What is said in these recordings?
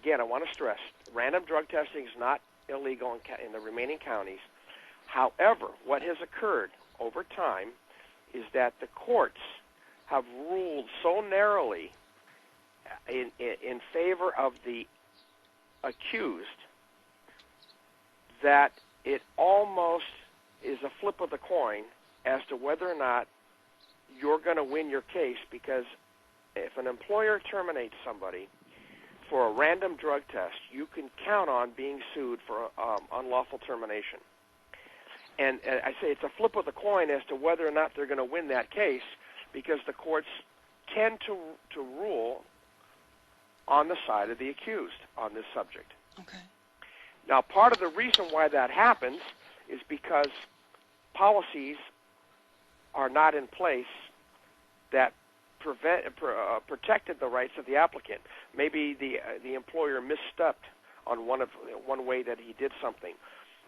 again, I want to stress, random drug testing is not illegal in the remaining counties. However, what has occurred over time is that the courts have ruled so narrowly in favor of the accused that it almost is a flip of the coin as to whether or not you're going to win your case, because if an employer terminates somebody for a random drug test, you can count on being sued for unlawful termination. And I say it's a flip of the coin as to whether or not they're going to win that case, because the courts tend to rule on the side of the accused on this subject. Okay. Now, part of the reason why that happens is because policies are not in place that protected the rights of the applicant. Maybe the employer misstepped on one way that he did something.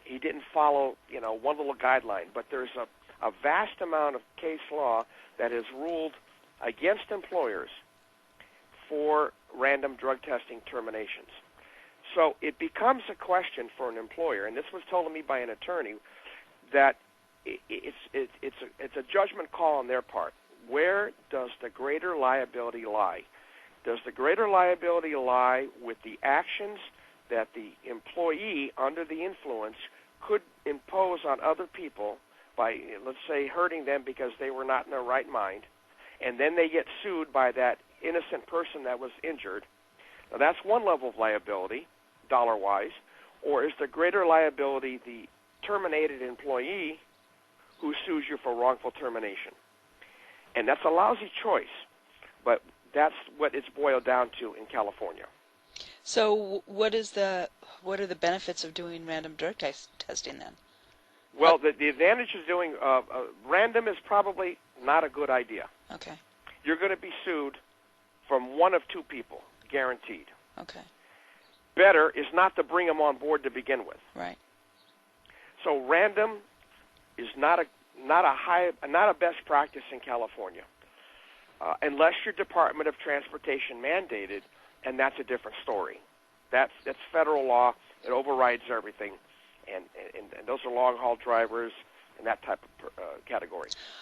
He didn't follow, one little guideline. But there's a vast amount of case law that has ruled against employers for random drug testing terminations. So it becomes a question for an employer, and this was told to me by an attorney, that it's a judgment call on their part. Where does the greater liability lie? Does the greater liability lie with the actions that the employee under the influence could impose on other people by, let's say, hurting them because they were not in their right mind, and then they get sued by that innocent person that was injured? Now, that's one level of liability, dollar-wise. Or is the greater liability the terminated employee who sues you for wrongful termination? And that's a lousy choice, but that's what it's boiled down to in California. So what are the benefits of doing random drug testing then? Well, the advantage of doing random is probably not a good idea. Okay. You're going to be sued from one of two people, guaranteed. Okay. Better is not to bring them on board to begin with. Right. So random is not a best practice in California, unless your Department of Transportation mandated, and that's a different story. That's federal law. It overrides everything, and those are long haul drivers and that type of category.